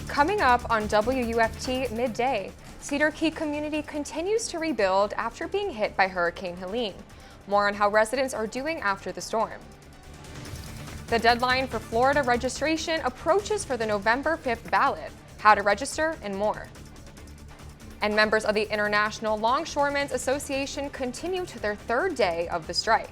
Coming up on WUFT Midday, Cedar Key community continues to rebuild after being hit by Hurricane Helene. More on how residents are doing after the storm. The deadline for Florida registration approaches for the November 5th ballot, how to register, and more. And members of the International Longshoremen's Association continue to their third day of the strike.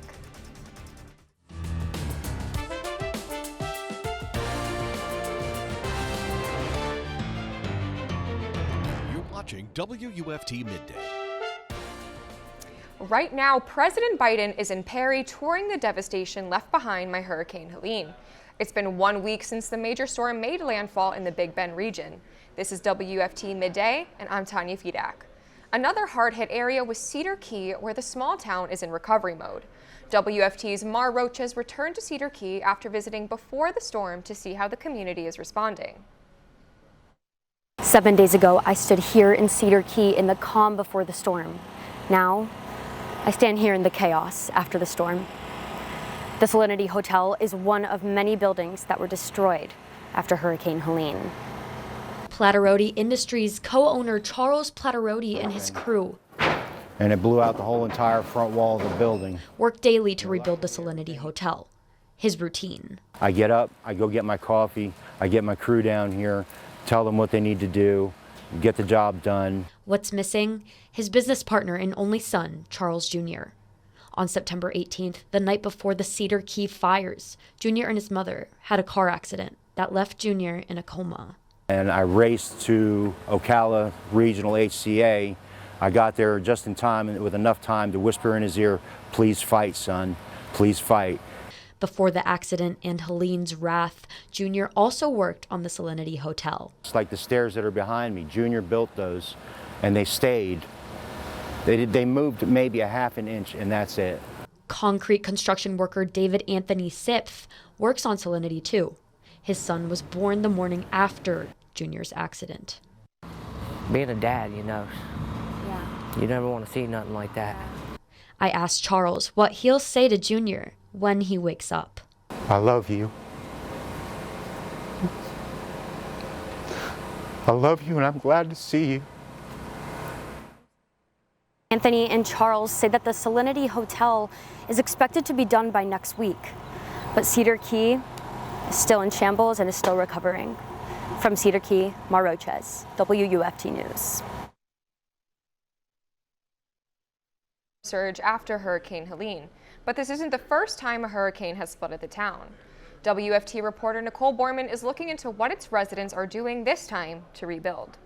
You're watching WUFT Midday. Right now, President Biden is in Perry touring the devastation left behind by Hurricane Helene. It's been 1 week since the major storm made landfall in the Big Bend region. This is WUFT Midday, and I'm Tanya Fedak. Another hard-hit area was Cedar Key, where the small town is in recovery mode. WFT's Roches returned to Cedar Key after visiting before the storm to see how the community is responding. 7 days ago, I stood here in Cedar Key in the calm before the storm. Now, I stand here in the chaos after the storm. The Salinity Hotel is one of many buildings that were destroyed after Hurricane Helene. Platterodi Industries co-owner Charles Platterodi and his crew and it blew out the whole entire front wall of the building. Work daily to rebuild the Salinity Hotel. His routine. I get up, I go get my coffee, I get my crew down here, tell them what they need to do, get the job done. What's missing? His business partner and only son, Charles Jr. On September 18th, the night before the Cedar Key fires, Jr. and his mother had a car accident that left Jr. in a coma. And I raced to Ocala Regional HCA. I got there just in time and with enough time to whisper in his ear, "Please fight, son, please fight." Before the accident and Helene's wrath, Jr. also worked on the Salinity Hotel. It's like the stairs that are behind me. Jr. built those and they stayed. They moved maybe a half an inch and that's it. Concrete construction worker David Anthony Sipf works on Salinity too. His son was born the morning after Junior's accident. Being a dad, you know, you never want to see nothing like that. I asked Charles what he'll say to Junior when he wakes up. I love you. I love you and I'm glad to see you. Anthony and Charles say that the Salinity Hotel is expected to be done by next week, but Cedar Key is still in shambles and is still recovering. From Cedar Key, Roches, WUFT News. Surge after Hurricane Helene, but this isn't the first time a hurricane has flooded the town. WFT reporter Nicole Borman is looking into what its residents are doing this time to rebuild.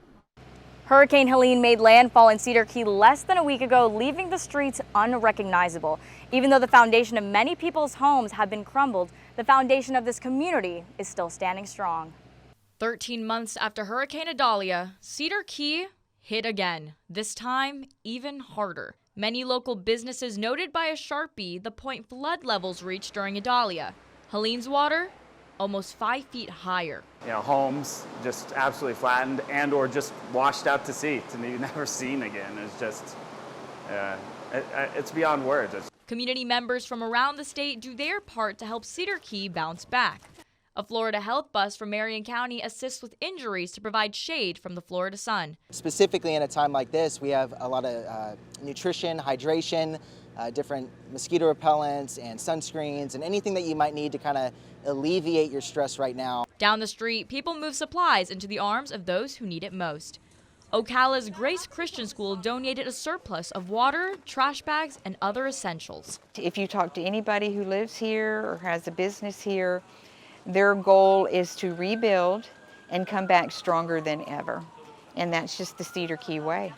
Hurricane Helene made landfall in Cedar Key less than a week ago, leaving the streets unrecognizable. Even though the foundation of many people's homes have been crumbled, the foundation of this community is still standing strong. 13 months after Hurricane Idalia, Cedar Key hit again, this time even harder. Many local businesses noted by a Sharpie the point flood levels reached during Idalia. Helene's water, almost 5 feet higher. You know, homes just absolutely flattened and or just washed out to sea to be never seen again. It's just, it's beyond words. Community members from around the state do their part to help Cedar Key bounce back. A Florida health bus from Marion County assists with injuries to provide shade from the Florida sun. Specifically in a time like this, we have a lot of nutrition, hydration, different mosquito repellents and sunscreens and anything that you might need to kind of alleviate your stress right now. Down the street, people move supplies into the arms of those who need it most. Ocala's Grace Christian School donated a surplus of water, trash bags, and other essentials. If you talk to anybody who lives here or has a business here, their goal is to rebuild and come back stronger than ever. And that's just the Cedar Key way.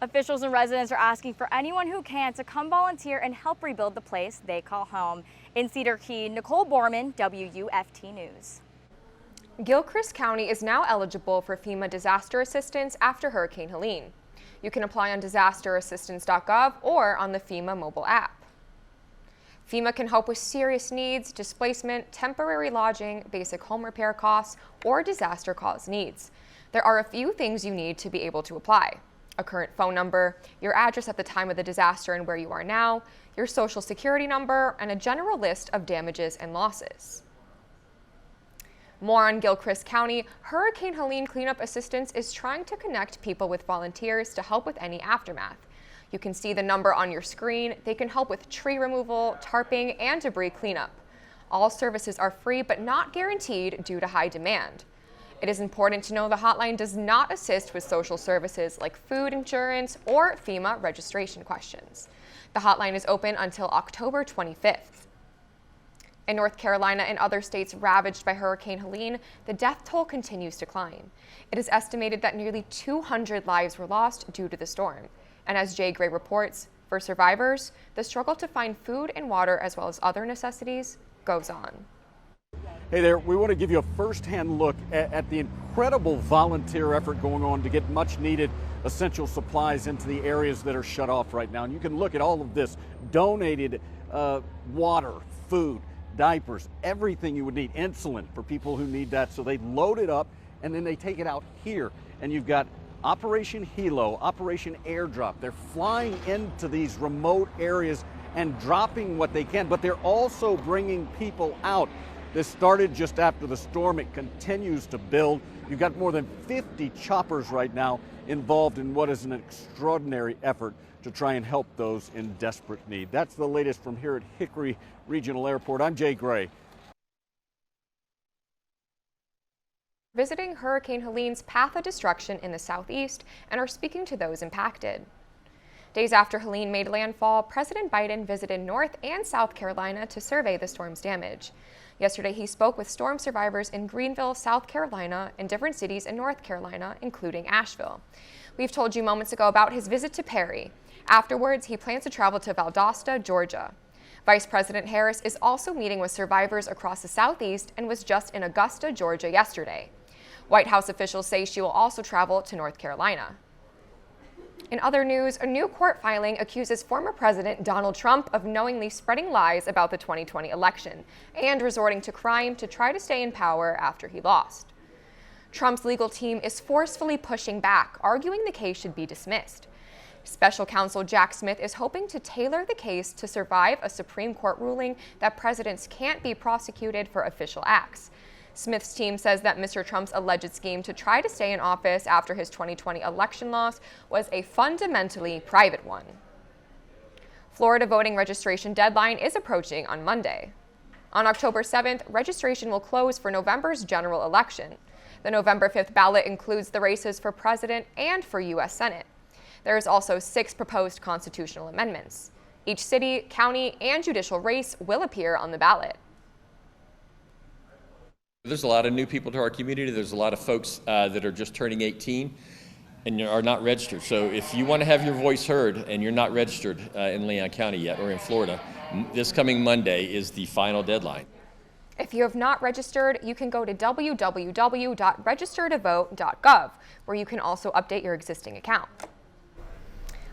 Officials and residents are asking for anyone who can to come volunteer and help rebuild the place they call home. In Cedar Key, Nicole Borman, WUFT News. Gilchrist County is now eligible for FEMA disaster assistance after Hurricane Helene. You can apply on disasterassistance.gov or on the FEMA mobile app. FEMA can help with serious needs, displacement, temporary lodging, basic home repair costs, or disaster-caused needs. There are a few things you need to be able to apply. A current phone number, your address at the time of the disaster and where you are now, your social security number, and a general list of damages and losses. More on Gilchrist County, Hurricane Helene cleanup assistance is trying to connect people with volunteers to help with any aftermath. You can see the number on your screen. They can help with tree removal, tarping, and debris cleanup. All services are free but not guaranteed due to high demand. It is important to know the hotline does not assist with social services like food insurance or FEMA registration questions. The hotline is open until October 25th. In North Carolina and other states ravaged by Hurricane Helene, the death toll continues to climb. It is estimated that nearly 200 lives were lost due to the storm. And as Jay Gray reports, for survivors, the struggle to find food and water as well as other necessities goes on. Hey there, we want to give you a first-hand look at the incredible volunteer effort going on to get much needed essential supplies into the areas that are shut off right now. And you can look at all of this donated water, food, diapers, everything you would need, insulin for people who need that. So they load it up and then they take it out here. And you've got Operation Hilo, Operation Airdrop. They're flying into these remote areas and dropping what they can, but they're also bringing people out. This started just after the storm. It continues to build. You've got more than 50 choppers right now involved in what is an extraordinary effort to try and help those in desperate need. That's the latest from here at Hickory Regional Airport. I'm Jay Gray. Visiting Hurricane Helene's path of destruction in the southeast and are speaking to those impacted. Days after Helene made landfall, President Biden visited North and South Carolina to survey the storm's damage. Yesterday, he spoke with storm survivors in Greenville, South Carolina, and different cities in North Carolina, including Asheville. We've told you moments ago about his visit to Perry. Afterwards, he plans to travel to Valdosta, Georgia. Vice President Harris is also meeting with survivors across the southeast and was just in Augusta, Georgia yesterday. White House officials say she will also travel to North Carolina. In other news, a new court filing accuses former President Donald Trump of knowingly spreading lies about the 2020 election and resorting to crime to try to stay in power after he lost. Trump's legal team is forcefully pushing back, arguing the case should be dismissed. Special counsel Jack Smith is hoping to tailor the case to survive a Supreme Court ruling that presidents can't be prosecuted for official acts. Smith's team says that Mr. Trump's alleged scheme to try to stay in office after his 2020 election loss was a fundamentally private one. Florida voting registration deadline is approaching on Monday. On October 7th, registration will close for November's general election. The November 5th ballot includes the races for president and for U.S. Senate. There is also 6 proposed constitutional amendments. Each city, county, and judicial race will appear on the ballot. There's a lot of new people to our community. There's a lot of folks that are just turning 18 and are not registered. So if you want to have your voice heard and you're not registered in Leon County yet or in Florida, this coming Monday is the final deadline. If you have not registered, you can go to www.registertovote.gov, where you can also update your existing account.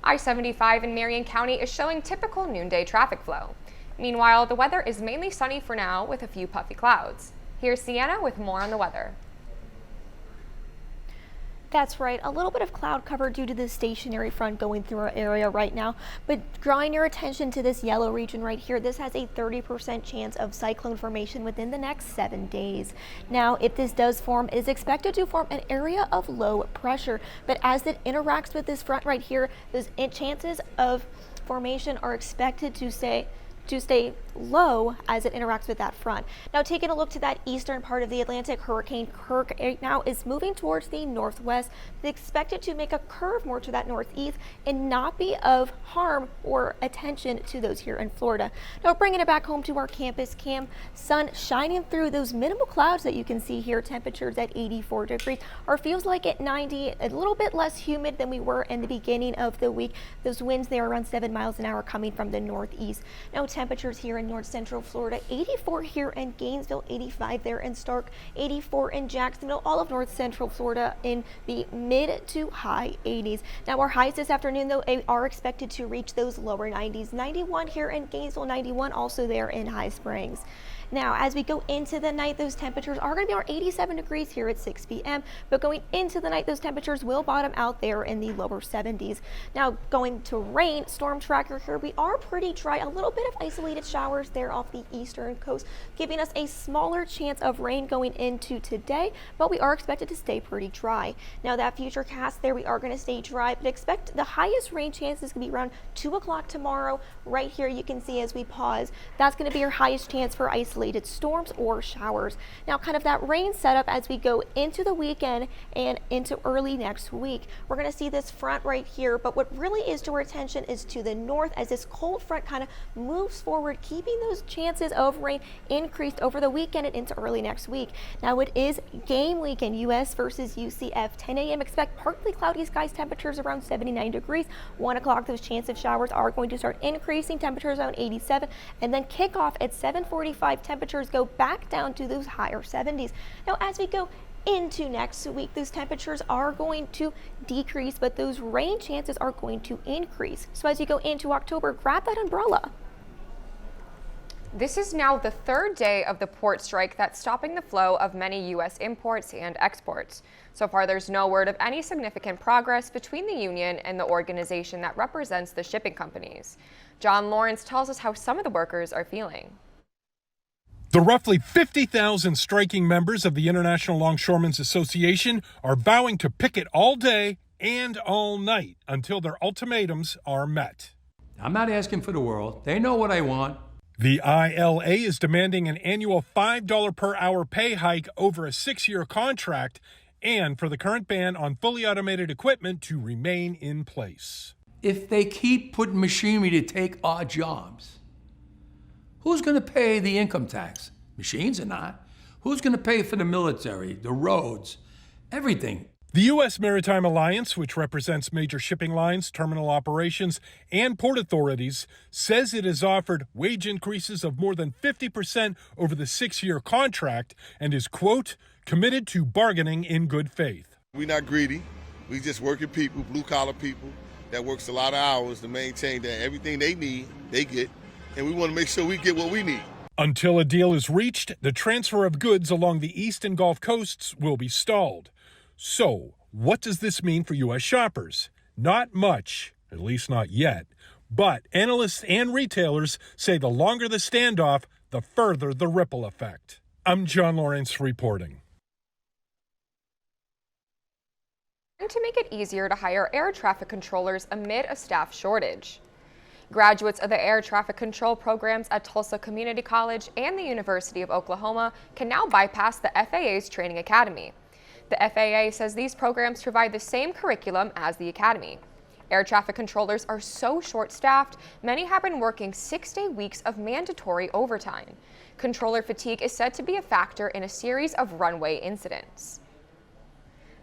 I-75 in Marion County is showing typical noonday traffic flow. Meanwhile, the weather is mainly sunny for now with a few puffy clouds. Here's Sienna with more on the weather. That's right, a little bit of cloud cover due to the stationary front going through our area right now, but drawing your attention to this yellow region right here, this has a 30% chance of cyclone formation within the next 7 days. Now, if this does form, it is expected to form an area of low pressure, but as it interacts with this front right here, those chances of formation are expected to stay low as it interacts with that front. Now, taking a look to that eastern part of the Atlantic, Hurricane Kirk right now is moving towards the northwest. It's expected to make a curve more to that northeast and not be of harm or attention to those here in Florida. Now, bringing it back home to our campus cam, sun shining through those minimal clouds that you can see here, temperatures at 84 degrees, or feels like at 90, a little bit less humid than we were in the beginning of the week. Those winds there around 7 miles an hour coming from the northeast. Now, temperatures here in north central Florida, 84 here in Gainesville, 85 there in Stark, 84 in Jacksonville, all of north central Florida in the mid to high 80s. Now, our highs this afternoon, though, are expected to reach those lower 90s. 91 here in Gainesville, 91 also there in High Springs. Now, as we go into the night, those temperatures are going to be around 87 degrees here at 6 p.m., but going into the night, those temperatures will bottom out there in the lower 70s. Now, going to rain, storm tracker here, we are pretty dry, a little bit of isolated showers there off the eastern coast, giving us a smaller chance of rain going into today, but we are expected to stay pretty dry. Now, that future cast there, we are going to stay dry, but expect the highest rain chances to be around 2 o'clock tomorrow. Right here, you can see as we pause, that's going to be your highest chance for isolated storms or showers. Now, kind of that rain setup as we go into the weekend and into early next week. We're going to see this front right here, but what really is to our attention is to the north as this cold front kind of moves forward, keeping those chances of rain increased over the weekend and into early next week. Now, it is game weekend, US versus UCF. 10 a.m. expect partly cloudy skies, temperatures around 79 degrees. 1 o'clock, those chance of showers are going to start increasing, temperatures around 87, and then kickoff at 7:45, temperatures go back down to those higher 70s. Now, as we go into next week, those temperatures are going to decrease, but those rain chances are going to increase. So as you go into October, grab that umbrella. This is now the third day of the port strike that's stopping the flow of many U.S. imports and exports. So far, there's no word of any significant progress between the union and the organization that represents the shipping companies. John Lawrence tells us how some of the workers are feeling. The roughly 50,000 striking members of the International Longshoremen's Association are vowing to picket all day and all night until their ultimatums are met. I'm not asking for the world. They know what I want. The ILA is demanding an annual $5 per hour pay hike over a 6-year contract and for the current ban on fully automated equipment to remain in place. If they keep putting machinery to take our jobs, who's going to pay the income tax? Machines are not. Who's going to pay for the military, the roads, everything? The U.S. Maritime Alliance, which represents major shipping lines, terminal operations, and port authorities, says it has offered wage increases of more than 50% over the 6-year contract and is, quote, committed to bargaining in good faith. We're not greedy. We just working people, blue-collar people that works a lot of hours to maintain that everything they need, they get, and we want to make sure we get what we need. Until a deal is reached, the transfer of goods along the East and Gulf coasts will be stalled. So, what does this mean for U.S. shoppers? Not much, at least not yet. But analysts and retailers say the longer the standoff, the further the ripple effect. I'm John Lawrence reporting. To make it easier to hire air traffic controllers amid a staff shortage. Graduates of the air traffic control programs at Tulsa Community College and the University of Oklahoma can now bypass the FAA's training academy. The FAA says these programs provide the same curriculum as the academy. Air traffic controllers are so short-staffed, many have been working 6-day weeks of mandatory overtime. Controller fatigue is said to be a factor in a series of runway incidents.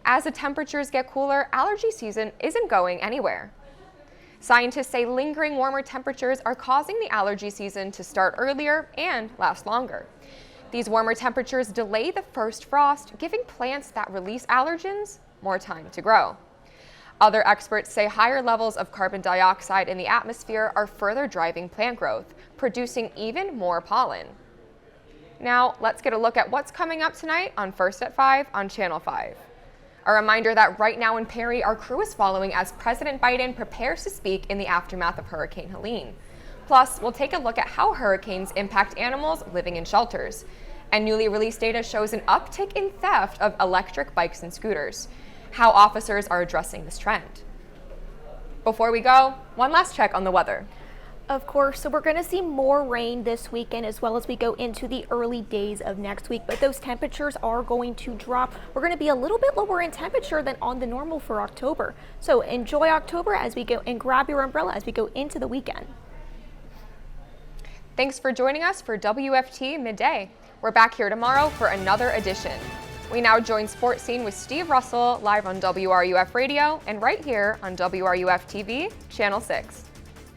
As the temperatures get cooler, allergy season isn't going anywhere. Scientists say lingering warmer temperatures are causing the allergy season to start earlier and last longer. These warmer temperatures delay the first frost, giving plants that release allergens more time to grow. Other experts say higher levels of carbon dioxide in the atmosphere are further driving plant growth, producing even more pollen. Now, let's get a look at what's coming up tonight on First at 5 on Channel 5. A reminder that right now in Perry, our crew is following as President Biden prepares to speak in the aftermath of Hurricane Helene. Plus, we'll take a look at how hurricanes impact animals living in shelters. And newly released data shows an uptick in theft of electric bikes and scooters. How officers are addressing this trend. Before we go, one last check on the weather. Of course, so we're going to see more rain this weekend as well as we go into the early days of next week, but those temperatures are going to drop. We're going to be a little bit lower in temperature than on the normal for October. So enjoy October as we go and grab your umbrella as we go into the weekend. Thanks for joining us for WFT Midday. We're back here tomorrow for another edition. We now join Sports Scene with Steve Russell live on WRUF Radio and right here on WRUF-TV, Channel 6.